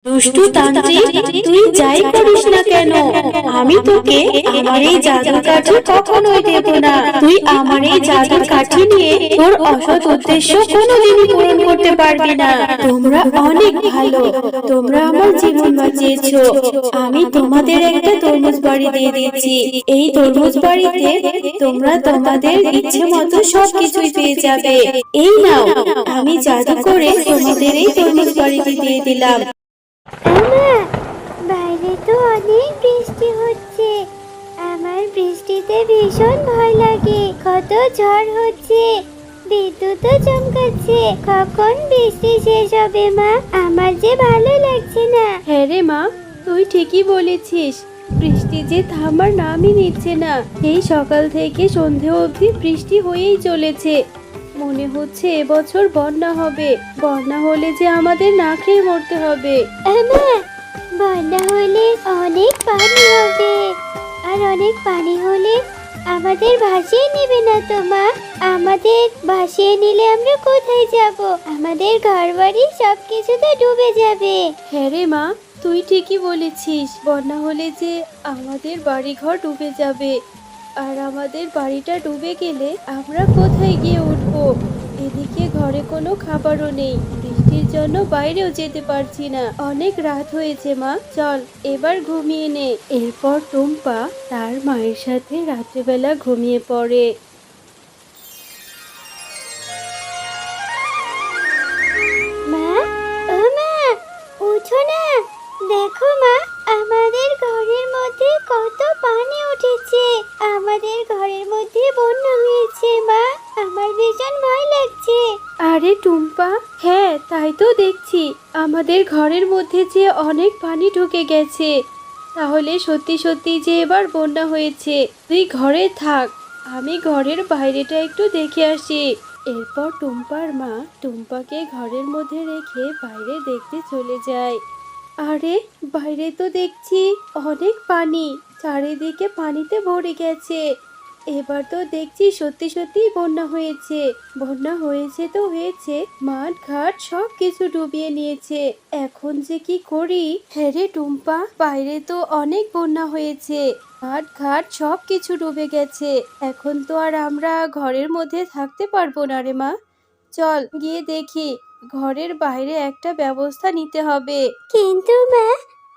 দুষ্টু তান্ত্রিক, তুই যাই করিস না কেন, আমি তোকে আমার এই জাদুর কাঠি কখনোই দেব না। তুই আমার এই জাদুর কাঠি নিয়ে তোর অসৎ উদ্দেশ্য কোনোদিনই পূরণ করতে পারবি না। তোমরা অনেক ভালো, তোমরা আমার জীবন বাঁচিয়েছো। আমি তোমাদের একটা তরমুজ বাড়ি দিয়ে দিচ্ছি। এই তরমুজ বাড়িতে তোমরা তোমাদের ইচ্ছে মতো সবকিছুই পেয়ে যাবে। এই নাও, আমি জাদু করে তোমাদের এই তরমুজ বাড়িতে দিয়ে দিলাম। আমা, বাইরে তো অনেক বৃষ্টি হচ্ছে। আমার বৃষ্টিতে ভীষণ ভয় লাগে। কত ঝড় হচ্ছে, বিদ্যুৎও চমকাচ্ছে। কখন বৃষ্টি শেষ হবে মা? আমার যে ভালো লাগছে না। হ্যাঁ রে মা, তুই ঠিকই বলেছিস। বৃষ্টি যে থামার নামই নিচ্ছে না। এই সকাল থেকে সন্ধে অবধি বৃষ্টি হয়েই চলেছে। মনে হচ্ছে এবছর বন্যা হবে। বন্যা হলে যে আমাদের না খেয়ে মরতে হবে। আমা, বন্যা হলে অনেক পানি হবে, আর অনেক পানি হলে আমাদের ভাসিয়ে নেবে না তো মা? আমাদের ভাসিয়ে নিলে আমরা কোথায় যাব? আমাদের ঘরবাড়ি সবকিছু তো ডুবে যাবে। হ্যাঁ রে মা, তুই ঠিকই বলেছিস। বন্যা হলে যে আমাদের বাড়িঘর ডুবে যাবে, আর আমাদের বাড়িটা ডুবে গেলে আমরা কোথায় গিয়ে উঠবো? এদিকে ঘরে কোনো খাবারও নেই, বৃষ্টির জন্য বাইরেও যেতে পারছি না। অনেক রাত হয়েছে মা, চল এবার ঘুমিয়ে নে। এরপর টুম্পা তার মায়ের সাথে রাত্রেবেলা ঘুমিয়ে পড়ে। মা, ও মা, উঠো না। দেখো মা, আমাদের ঘরের মধ্যে কত পানি উঠেছে। আমাদের ঘরের মধ্যে বন্যা হয়েছে মা। আমার ভীষণ ভয় লাগছে। আরে টুম্পা, হ্যাঁ তাই তো দেখছি। আমাদের ঘরের মধ্যে যে অনেক পানি ঢুকে গেছে। তাহলে সত্যি সত্যি যে এবার বন্যা হয়েছে। তুই ঘরে থাক, আমি ঘরের বাইরেটা একটু দেখে আসি। এরপর টুম্পার মা টুম্পাকে ঘরের মধ্যে রেখে বাইরে দেখতে চলে যায়। আরে বাইরে তো দেখছি অনেক পানি, চারিদিকে পানিতে ভরে গেছে। এবার তো দেখছি সত্যি সত্যি বন্যা হয়েছে। বন্যা হয়েছে তো হয়েছে, মাঠ ঘাট সব কিছু ডুবিয়ে নিয়েছে। এখন যে কি করি? হ্যাঁ রে টুম্পা, বাইরে তো অনেক বন্যা হয়েছে, মাঠ ঘাট সব কিছু ডুবে গেছে। এখন তো আর আমরা ঘরের মধ্যে থাকতে পারবো না রে মা। চল গিয়ে দেখি, ঘরের বাইরে একটা ব্যবস্থা নিতে হবে। কিন্তু মা,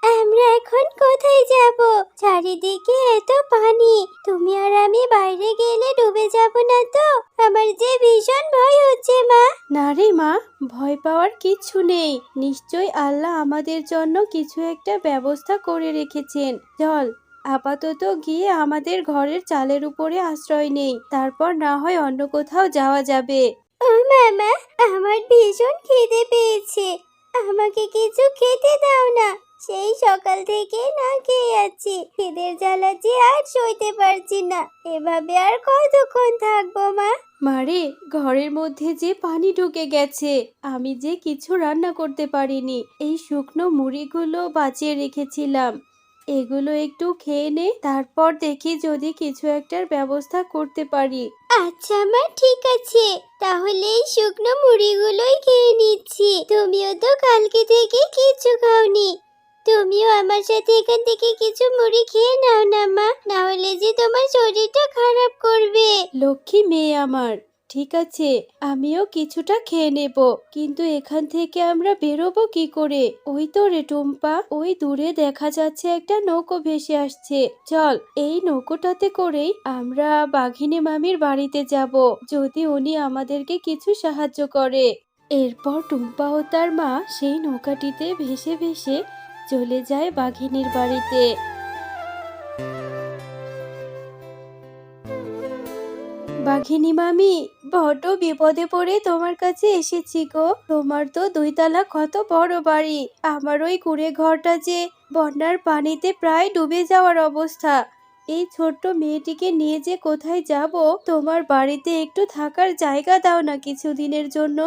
আমরা এখন কোথায় যাব? চারিদিকে এত পানি। তুমি আর আমি বাইরে গেলে ডুবে যাব না তো? আমার যে ভীষণ ভয় হচ্ছে মা। না রে মা, ভয় পাওয়ার কিচ্ছু নেই। নিশ্চয় আল্লাহ আমাদের জন্য কিছু একটা ব্যবস্থা করে রেখেছেন। চল আপাতত গিয়ে আমাদের ঘরের চালের উপরে আশ্রয় নেই, তারপর না হয় অন্য কোথাও যাওয়া যাবে। ও মামা, আমার ভীষণ খিদে পেয়েছে। আমাকে কিছু খেতে দাও না। সেই সকাল থেকে না খেয়ে আছি। খিদের জ্বালা যে আর সইতে পারছি না। এভাবে আর কতক্ষণ থাকবো মা? মারে, ঘরের মধ্যে যে পানি ঢুকে গেছে, আমি যে কিছু রান্না করতে পারিনি। এই শুকনো মুড়িগুলো বাঁচিয়ে রেখেছিলাম, এগুলো একটু খেয়ে নে, তারপর দেখি যদি কিছু একটার ব্যবস্থা করতে পারি। আচ্ছা মা, ঠিক আছে। তাহলে এই শুকনো মুড়িগুলোই খেয়ে নিচ্ছি। তুমিও তো কালকে থেকে কিছু খাওনি। তুমিও আমার সাথে এখান থেকে কিছু মুড়ি খেয়ে নাও না মা, না হলে যে তোমার শরীরটা খারাপ করবে। লক্ষ্মী মেয়ে আমার, ঠিক আছে, আমিও কিছুটা খেয়ে নেব। কিন্তু এখান থেকে আমরা বেরোবো কি করে? ওই তো রে টুম্পা, ওই দূরে দেখা যাচ্ছে একটা নৌকো ভেসে আসছে। চল এই নৌকোটাতে করেই আমরা বাঘিনী মামির বাড়িতে যাব, যদি উনি আমাদেরকে কিছু সাহায্য করে। এরপর টুম্পা ও তার মা সেই নৌকাটিতে ভেসে ভেসে চলে যায় বাঘিনীর বাড়িতে। বাঘিনী মামি, বড্ড বিপদে পড়ে তোমার কাছে এসেছি গো। তোমার তো 2 তলা কত বড় বাড়ি, আমার ওই কুঁড়ে ঘরটা যে বন্যার পানিতে প্রায় ডুবে যাওয়ার অবস্থা। এই ছোট্ট মেয়েটিকে নিয়ে যে কোথায় যাব? তোমার বাড়িতে একটু থাকার জায়গা দাও না কিছুদিনের জন্য।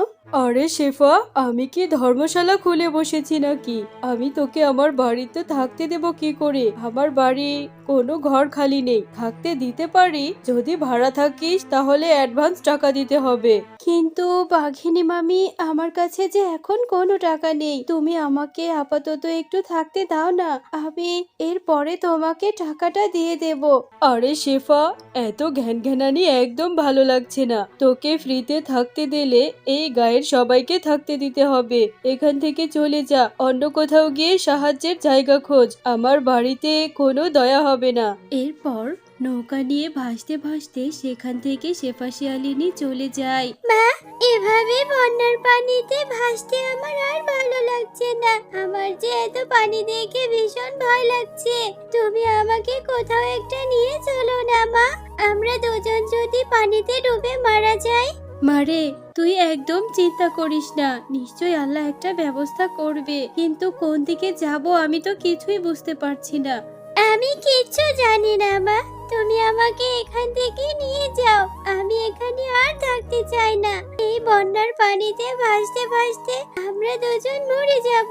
আরে শেফা, আমি কি ধর্মশালা খুলে বসেছি নাকি? আমি তোকে আমার বাড়িতে থাকতে দেব কি করে? আমার বাড়ি কোনো ঘর খালি নেই, থাকতে দিতে পারি। যদি ভাড়া থাকিস তাহলে অ্যাডভান্স টাকা দিতে হবে। কিন্তু বাঘিনী মামি, আমার কাছে যে এখন কোনো টাকা নেই, তুমি আমাকে আপাতত একটু থাকতে দাও না, আমি এরপরে তোমাকে টাকাটা দিয়ে দেব। আরে শেফা, এত ঘ্যানঘ্যানানি একদম ভালো লাগছে না। তোকে ফ্রিতে থাকতে দিলে এই গায়ের সবাইকে থাকতে দিতে হবে। এখান থেকে চলে যা, অন্য কোথাও গিয়ে সাহায্যের জায়গা খোঁজ। আমার বাড়িতে কোনো দয়া হবে না। এরপর নৌকা নিয়ে ভাসতে ভাসতে সেখান থেকে শেফা শিয়ালিনী চলে যায়। মা, এভাবে বন্যার পানিতে ভাসতে আমার আর ভালো লাগছে না। আমার যে এত পানি দেখে ভীষণ ভয় লাগছে। তুমি আমাকে কোথাও একটা নিয়ে চলো না মা। আমরা দুজন যদি পানিতে ডুবে মারা যাই। মারে, তুই একদম চিন্তা করিস না, নিশ্চয়ই আল্লাহ একটা ব্যবস্থা করবে। কিন্তু কোন দিকে যাব আমি তো কিছুই বুঝতে পারছি না। আমি কিচ্ছু জানি না মা, তুমি আমাকে এখান থেকে নিয়ে যাও। আমি এখানে আর থাকতে চাই না। এই বন্যার পানিতে ভাসতে ভাসতে আমরা দুজন মরে যাব।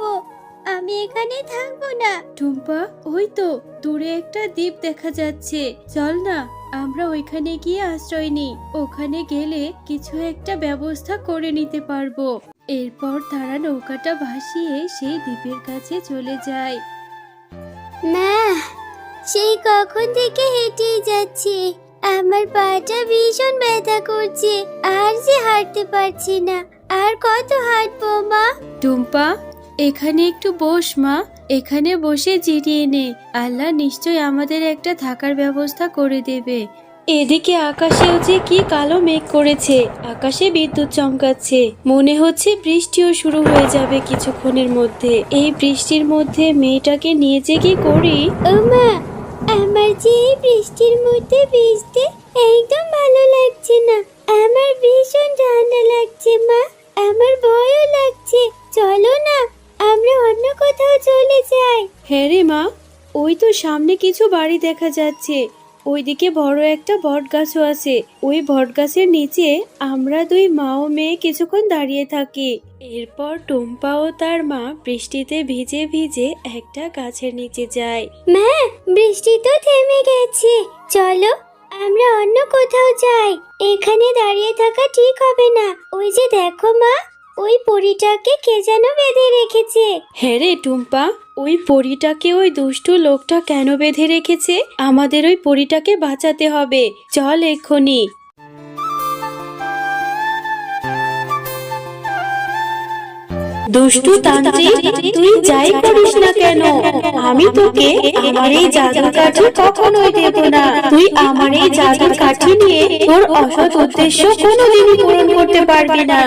আমি এখানে থাকবো না। টুম্পা, ওই তো দূরে একটা দ্বীপ দেখা যাচ্ছে, চল না আমরা ওইখানে গিয়ে আশ্রয় নিই। ওখানে গেলে কিছু একটা ব্যবস্থা করে নিতে পারবো। এরপর তারা নৌকাটা ভাসিয়ে সেই দ্বীপের কাছে চলে যায়। মা, সেই কখন থেকে হেঁটেই যাচ্ছি। আমার পাটা ভীষণ ব্যথা করছে, আর যে হাঁটতে পারছি না। আর কত হাঁটবো মা? টুম্পা, এখানে একটু বস মা, এখানে বসে জিরিয়ে নে। আল্লাহ নিশ্চয় আমাদের একটা থাকার ব্যবস্থা করে দেবে। এদিকে আকাশেও যে কি কালো মেঘ করেছে, আকাশে বিদ্যুৎ চমকাচ্ছে। মনে হচ্ছে বৃষ্টিও শুরু হয়ে যাবে কিছুক্ষণের মধ্যে। এই বৃষ্টির মধ্যে মেয়েটাকে নিয়ে যে কি করি। ও মা, আমার যে এই বৃষ্টির মধ্যে ভিজতে একদম ভালো লাগছে না। আমার ভীষণ ঠান্ডা লাগছে মা, আমার ভয়ও লাগছে। চলো না, আমরা অন্য কোথাও চলে যাই। হ্যাঁ রে মা, ওই তো সামনে কিছু বাড়ি দেখা যাচ্ছে। ওইদিকে বড় একটা বট গাছও আছে। ওই বট গাছের নিচে আমরা দুই মা ও মেয়ে কিছুক্ষণ দাঁড়িয়ে থাকি। এরপর টুম্পা ও তার মা বৃষ্টিতে ভিজে ভিজে একটা গাছের নিচে যায়। মা, বৃষ্টি তো থেমে গেছে। চলো আমরা অন্য কোথাও যাই। এখানে দাঁড়িয়ে থাকা ঠিক হবে না। ওই যে দেখো মা, ওই পরীটাকে কে যেন বেঁধে রেখেছে। হ্যাঁ রে টুম্পা, ওই পরীটাকে ওই দুষ্টু লোকটা কেন বেঁধে রেখেছে? আমাদের ওই পরীটাকে বাঁচাতে হবে, চল এক্ষুনি। দুষ্টু তান্ত্রিক, তুই যাই করিস না কেন, আমি তোকে আমার এই জাদুর কাঠি কখনোই দেব না। তুই আমার এই জাদুর কাঠি নিয়ে তোর অসৎ উদ্দেশ্য কোনোদিনই পূরণ করতে পারবি না।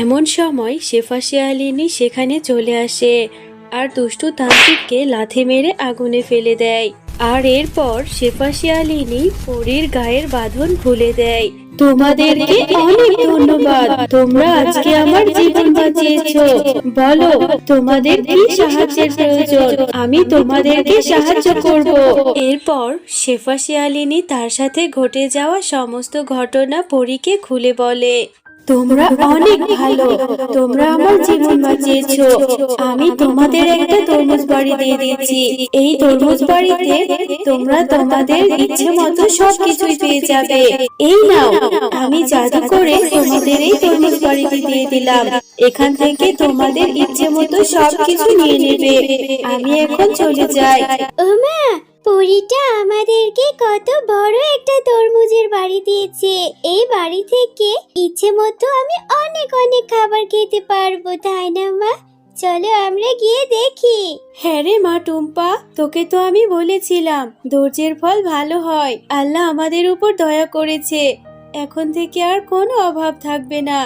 এমন সময় শেফা শিয়ালিনী সেখানে চলে আসে আর দুষ্টু তান্ত্রিককে লাথি মেরে আগুনে ফেলে দেয়। আর এরপর শেফা শিয়ালিনী পরীর গায়ের বাঁধন খুলে দেয়। তোমাদেরকে অনেক ধন্যবাদ, তোমরা আজকে আমার জীবন বাঁচিয়েছো। বলো, তোমাদের কি সাহায্যের প্রয়োজন? আমি তোমাদেরকে সাহায্য করব। এরপর শেফা শিয়ালিনী তার সাথে ঘটে যাওয়া সমস্ত ঘটনা পরীকে খুলে বলে। তোমরা অনেক ভালো, তোমরা আমার জীবন বাঁচিয়েছো। আমি তোমাদের একটা তরমুজ বাড়ি দিয়ে দিচ্ছি। এই তরমুজ বাড়িতে তোমরা তোমাদের ইচ্ছে মতো সবকিছুই পেয়ে যাবে। এই নাও, আমি জাদু করে তোমাদের এই তরমুজ বাড়িতে দিয়ে দিলাম। এখান থেকে তোমাদের ইচ্ছে মতো সবকিছু নিয়ে নেবে। আমি এখন চলে যাই। ও মা, পরীটা আমাদেরকে কত বড় একটা তরমুজের বাড়ি দিয়েছে। এই বাড়ি থেকে ইচ্ছে মতো আমি অনেক অনেক খাবার খেতে পারবো, তাই না মা? চলো আমরা গিয়ে দেখি। হ্যাঁ রে মা টুম্পা, তোকে তো আমি বলেছিলাম ধৈর্যের ফল ভালো হয়। আল্লাহ আমাদের উপর দয়া করেছে, এখন থেকে আর কোনো অভাব থাকবে না।